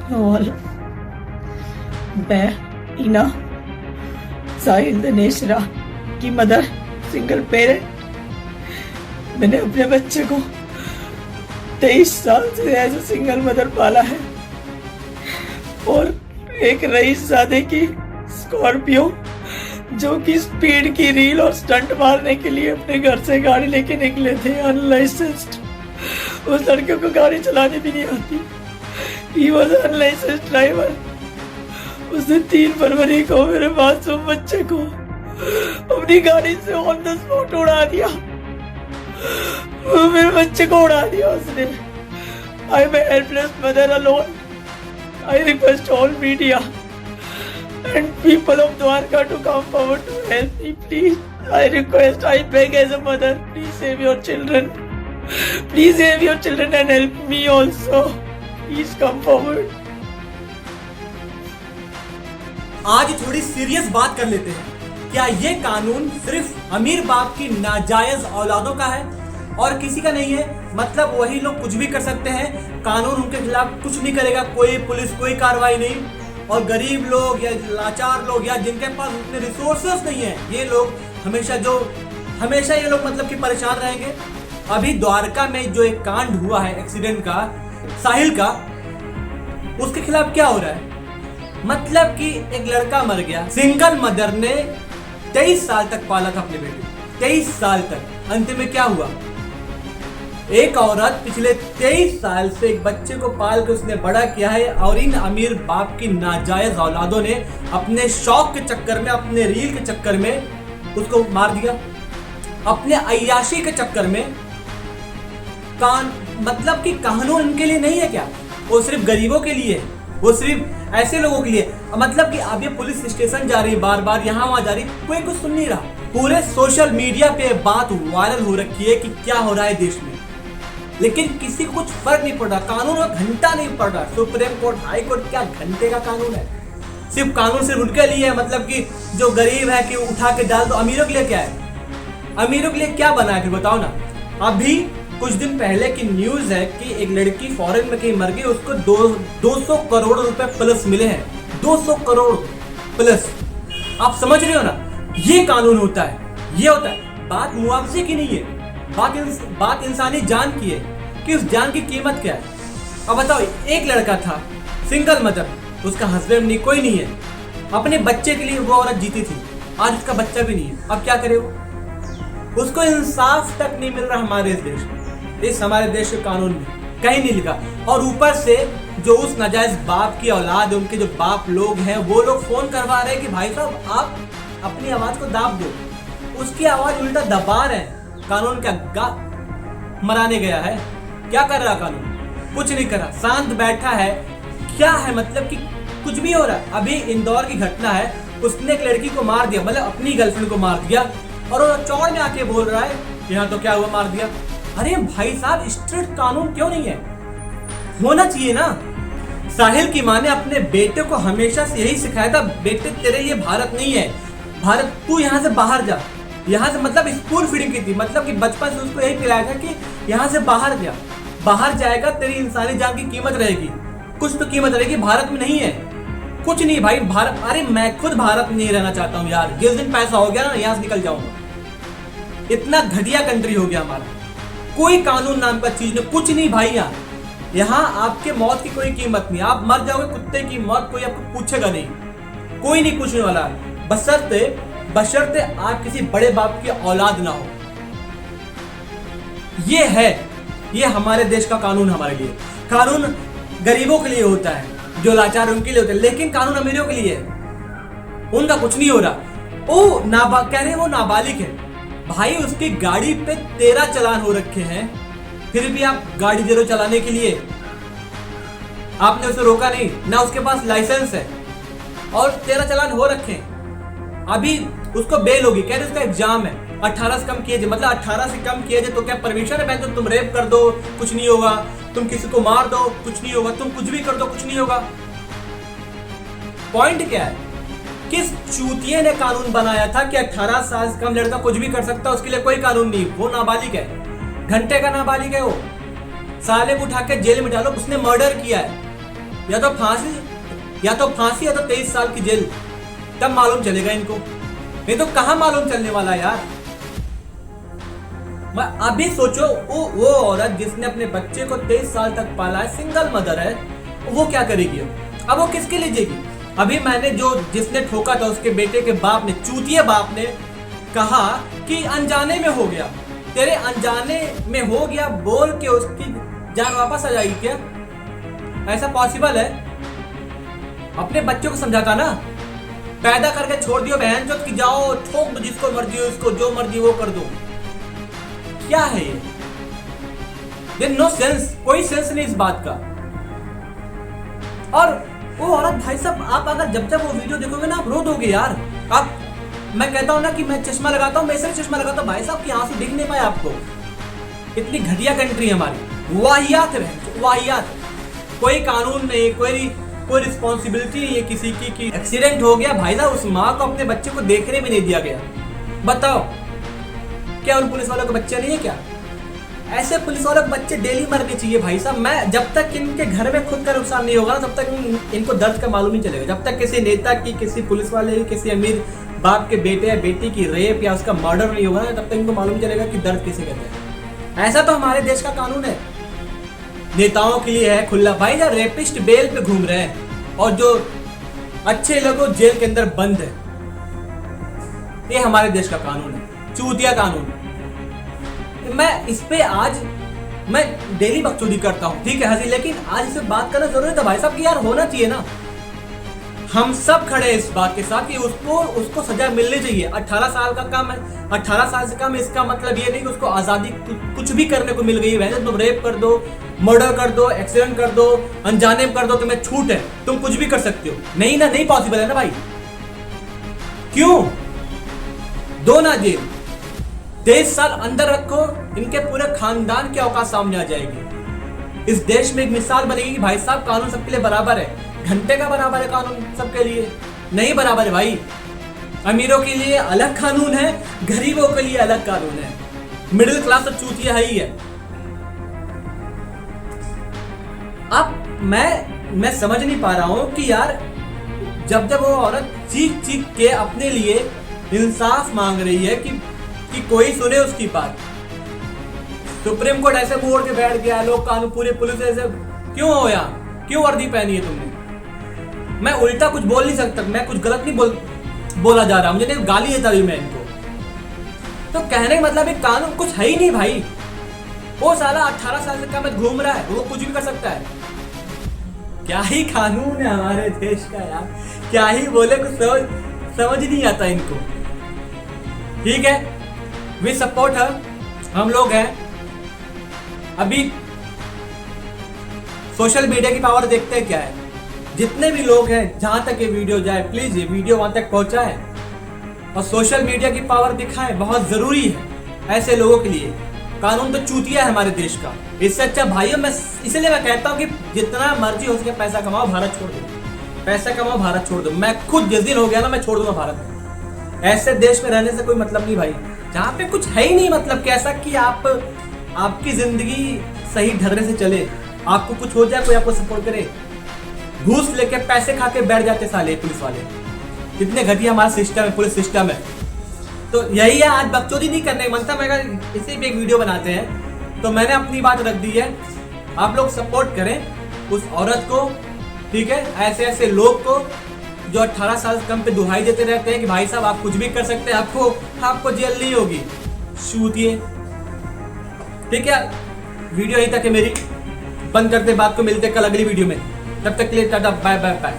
और मैं ईना साहिल दिनेशरा की मदर, सिंगल पेरेंट। मैंने अपने बच्चे को 23 साल से एज ए सिंगल मदर पाला है और एक रईसजादे की स्कॉर्पियो जो कि स्पीड की रील और स्टंट मारने के लिए अपने घर से गाड़ी लेके निकले थे अनलाइसेंस्ड। उस लड़के को गाड़ी चलानी भी नहीं आती। He was an unlicensed driver। उसने 3 फरवरी को मेरे मासूम बच्चे को अपनी गाड़ी से ऑन द स्पॉट उड़ा दिया। मेरे बच्चे को उड़ा दिया उसने। I am a helpless mother alone। I request all media and people of Dwarka to come forward to help me, please। I request, I beg as a mother, please save your children। Please save your children and help me also। Please come forward। आज थोड़ी serious बात कर लेते हैं। क्या ये कानून सिर्फ अमीर बाप की नाजायज औलादों का है और किसी का नहीं है? मतलब वही लोग कुछ भी कर सकते हैं, कानून उनके खिलाफ कुछ नहीं करेगा, कोई पुलिस कोई कार्रवाई नहीं। और गरीब लोग या लाचार लोग या जिनके पास उतने रिसोर्सेस नहीं है, ये लोग हमेशा ये लोग मतलब कि परेशान रहेंगे। अभी द्वारका में जो एक कांड हुआ है एक्सीडेंट का, साहिल का, उसके खिलाफ क्या हो रहा है? मतलब कि एक लड़का मर गया, सिंगल मदर ने 23 साल तक पाला था अपने बेटे, 23 साल तक। अंत में क्या हुआ? एक औरत पिछले 23 साल से एक बच्चे को पाल के उसने बड़ा किया है और इन अमीर बाप की नाजायज औलादों ने अपने शौक के चक्कर में, अपने रील के चक्कर में उसको मार दिया। अपने अय्याशी के चक्कर में मतलब कि कानून उनके लिए नहीं है क्या? वो सिर्फ गरीबों के लिए, वो सिर्फ ऐसे लोगों के लिए। मतलब कि अब ये पुलिस स्टेशन जा रही, बार बार यहाँ वहां जा रही, कोई कुछ सुन नहीं रहा। पूरे सोशल मीडिया पे बात वायरल हो रखी है कि क्या हो रहा है देश में, लेकिन किसी को कुछ फर्क नहीं पड़ रहा। कानून का घंटा नहीं पड़ रहा। सुप्रीम कोर्ट, हाई कोर्ट, क्या घंटे का कानून है? सिर्फ कानून सिर्फ उनके लिए है, मतलब कि जो गरीब है कि उठा के डाल दो। अमीरों के लिए क्या है? अमीरों के लिए क्या बना है फिर बताओ ना। अभी कुछ दिन पहले की न्यूज है कि एक लड़की फॉरेन में कहीं मर गई, उसको 200 करोड़ रुपए प्लस मिले हैं। 200 करोड़ प्लस। आप समझ रहे हो ना? ये कानून होता है, ये होता है। बात मुआवजे की नहीं है, बात इंसानी जान की है कि उस जान की कीमत क्या है। अब बताओ, एक लड़का था, सिंगल मदर, उसका हस्बैंड नहीं, कोई नहीं है, अपने बच्चे के लिए वो औरत जीती थी। आज उसका बच्चा भी नहीं है, अब क्या करे वो? उसको इंसाफ तक नहीं मिल रहा हमारे इस देश में, इस हमारे देश के कानून में कहीं नहीं लिखा। और ऊपर से जो उस नाजायज बाप की औलाद है, उनके जो बाप लोग हैं, वो लोग फोन करवा रहे हैं कि भाई साहब आप अपनी आवाज को दाब दो। उसकी आवाज उल्टा दबा रहे हैं। कानून क्या मराने गया है? क्या कर रहा कानून? कुछ नहीं कर रहा, शांत बैठा है। क्या है मतलब कि कुछ भी हो रहा है। अभी इंदौर की घटना है, उसने एक लड़की को मार दिया, मतलब अपनी गर्लफ्रेंड को मार दिया, और वो चौड़ में आके बोल रहा है यहाँ तो क्या हुआ, मार दिया। अरे भाई साहब, स्ट्रिक्ट कानून क्यों नहीं है? होना चाहिए ना। साहिल की माँ ने अपने बेटे को हमेशा से यही सिखाया था, बेटे तेरे लिए भारत नहीं है, भारत तू यहाँ से बाहर जा। यहाँ से मतलब स्कूल फीडिंग की थी, मतलब कि बचपन से उसको यही पिलाया था कि यहाँ से बाहर जा, बाहर जाएगा तेरी इंसानी जान की कीमत रहेगी, कुछ तो कीमत रहेगी। भारत में नहीं है कुछ नहीं भाई। भारत, अरे मैं खुद भारत में नहीं रहना चाहता हूँ यार। जिस दिन पैसा हो गया ना, यहाँ से निकल जाऊंगा। इतना घटिया कंट्री हो गया हमारा। कोई कानून नाम का चीज नहीं, कुछ नहीं भाई। यहाँ आपके मौत की कोई कीमत नहीं। आप मर जाओगे कुत्ते की मौत, कोई आपको पूछेगा नहीं, कोई नहीं पूछने वाला। बशर्ते आप किसी बड़े बाप की औलाद ना हो। ये है, ये हमारे देश का कानून। हमारे लिए कानून गरीबों के लिए होता है, जो लाचार उनके लिए होता है, लेकिन कानून अमीरों के लिए है। उनका कुछ नहीं हो रहा। ओ कह रहे वो नाबालिग है भाई, उसकी गाड़ी पे 13 चालान हो रखे हैं, फिर भी आप गाड़ी दे रहे हो चलाने के लिए। आपने उसे रोका नहीं, ना उसके पास लाइसेंस है, और 13 चालान हो रखे हैं। अभी उसको बेल होगी, कह रहे उसका एग्जाम है। 18 से कम किए, मतलब 18 से कम किए तो क्या परमिशन है? तो तुम रेप कर दो कुछ नहीं होगा, तुम किसी को मार दो कुछ नहीं होगा, तुम कुछ भी कर दो कुछ नहीं होगा। पॉइंट क्या है? किस चूतिये ने कानून बनाया था कि 18 साल से कम लड़का कुछ भी कर सकता है? उसके लिए कोई कानून नहीं। वो नाबालिग है, घंटे का नाबालिग है वो। साले को उठा के जेल में डालो, उसने मर्डर किया है। या तो फांसी या तो 23 साल की जेल, तब मालूम चलेगा इनको, नहीं तो कहां मालूम चलने वाला यार। मैं अभी सोचो वो औरत जिसने अपने बच्चे को 23 साल तक पाला है, सिंगल मदर है, वो क्या करेगी अब वो किसके लिए जिएगी। अभी मैंने जिसने ठोका था उसके बेटे के बाप ने, चूतिया बाप ने कहा कि अनजाने में हो गया। तेरे अनजाने में हो गया बोल के उसकी जान वापस आ जाएगी क्या? ऐसा पॉसिबल है? अपने बच्चों को समझाता ना, पैदा करके छोड़ दियो बहन जो कि जाओ ठोक दो जिसको मर्जी हो, उसको जो मर्जी वो कर दो। क्या है ये नो सेंस, कोई सेंस नहीं इस बात का। और वो औरत भाई साहब, आप अगर जब वो वीडियो देखोगे ना आप रो दोगे यार। आप, मैं कहता हूं ना कि मैं चश्मा लगाता हूं, मैं सिर्फ चश्मा लगाता हूं भाई साहब कि आंसू दिख नहीं पाए आपको। इतनी घटिया कंट्री है हमारी, वाहियात है, वाहियात। कोई कानून नहीं, कोई रिस्पॉन्सिबिलिटी नहीं है किसी की कि एक्सीडेंट हो गया भाई साहब, उस माँ को अपने बच्चे को देखने भी नहीं दिया गया। बताओ क्या उन पुलिस वालों के बच्चे नहीं है क्या? ऐसे पुलिस वालों के बच्चे डेली मरने चाहिए भाई साहब। मैं जब तक इनके घर में खुद का नुकसान नहीं होगा ना तब तक इनको दर्द का मालूम नहीं चलेगा। जब तक किसी नेता की, किसी पुलिस वाले की, किसी अमीर बाप के बेटे या बेटी की रेप या उसका मर्डर नहीं होगा ना तब तक इनको मालूम चलेगा कि दर्द किसे कहते हैं। ऐसा तो हमारे देश का कानून है, नेताओं के लिए है खुला। भाई जब रेपिस्ट बेल पे घूम रहे हैं और जो अच्छे लोग जेल के अंदर बंद है, ये हमारे देश का कानून है, चूतिया कानून। मैं इस पे आज मैं डेली बकचोदी करता हूं, ठीक है हंसी, लेकिन आज इसे बात करना जरूरी था भाई साहब कि यार होना चाहिए ना। हम सब खड़े इस बात के साथ कि उसको सजा मिलनी चाहिए। 18 साल का कम है, 18 साल से कम, इसका मतलब ये नहीं कि उसको आजादी कुछ भी करने को मिल गई है। वैसे तुम रेप कर दो, मर्डर कर दो, एक्सीडेंट कर दो, अनजाने कर दो, तुम्हें छूट है, तुम कुछ भी कर सकते हो। नहीं ना, नहीं पॉसिबल है ना भाई। क्यों दो ना जेल, 23 साल अंदर रखो, इनके पूरे खानदान की औकात सामने आ जाएगी। इस देश में एक मिसाल बनेगी कि भाई साहब कानून सबके लिए बराबर है। घंटे का बराबर है कानून सबके लिए? नहीं बराबर है भाई। अमीरों के लिए अलग कानून है, गरीबों के लिए अलग कानून है, मिडिल क्लास तो चूतिया है ही है। अब मैं समझ नहीं पा रहा हूं कि यार जब वो औरत चीख चीख के अपने लिए इंसाफ मांग रही है कि कोई सुने उसकी बात, सुप्रीम कोर्ट ऐसे मोड़ के बैठ गया, लोग कानून पूरे पुलिस ऐसे क्यों हो यार? क्यों वर्दी पहनी है तुमने? मैं उल्टा कुछ बोल नहीं सकता, मैं कुछ गलत नहीं बोला जा रहा, मुझे नहीं गाली देता भी मैं इनको। तो कहने का मतलब एक कानून कुछ है ही नहीं भाई। वो साला 18 साल से कम घूम रहा है, वो कुछ भी कर सकता है। क्या ही कानून है हमारे देश का यार, क्या ही बोले, कुछ समझ नहीं आता इनको। ठीक है, वी सपोर्ट हर, हम लोग हैं। अभी सोशल मीडिया की पावर देखते हैं क्या है। जितने भी लोग हैं, जहां तक ये वीडियो जाए, प्लीज ये वीडियो वहां तक पहुंचाएं और सोशल मीडिया की पावर दिखाएं, बहुत जरूरी है ऐसे लोगों के लिए। कानून तो चूतिया है हमारे देश का। इससे अच्छा भाइयों, मैं इसलिए मैं कहता हूं कि जितना मर्जी हो सके पैसा कमाओ, भारत छोड़ दो, पैसा कमाओ, भारत छोड़ दो। मैं खुद जिस दिन हो गया ना, मैं छोड़ दूंगा भारत। ऐसे देश में रहने से कोई मतलब नहीं भाई, जहाँ पे कुछ है ही नहीं। मतलब कैसा कि आपकी जिंदगी सही ढंग से चले, आपको कुछ हो जाए, कोई आपको सपोर्ट करे। घूस लेके पैसे खा के बैठ जाते साले पुलिस वाले। कितने घटिया हमारा सिस्टम है, पुलिस सिस्टम है। तो यही है, आज बकचोदी नहीं करने मन था, मैं इसी पे एक वीडियो बनाते हैं, तो मैंने अपनी बात रख दी है। आप लोग सपोर्ट करें उस औरत को, ठीक है, ऐसे ऐसे लोग को जो 18 साल से कम पे दुहाई देते रहते हैं कि भाई साहब आप कुछ भी कर सकते हैं, आपको जेल नहीं होगी। शूटिए, ठीक है। वीडियो यहीं तक है मेरी, बंद करते बात को, मिलते कल अगली वीडियो में। तब तक के लिए टाटा, बाय बाय बाय।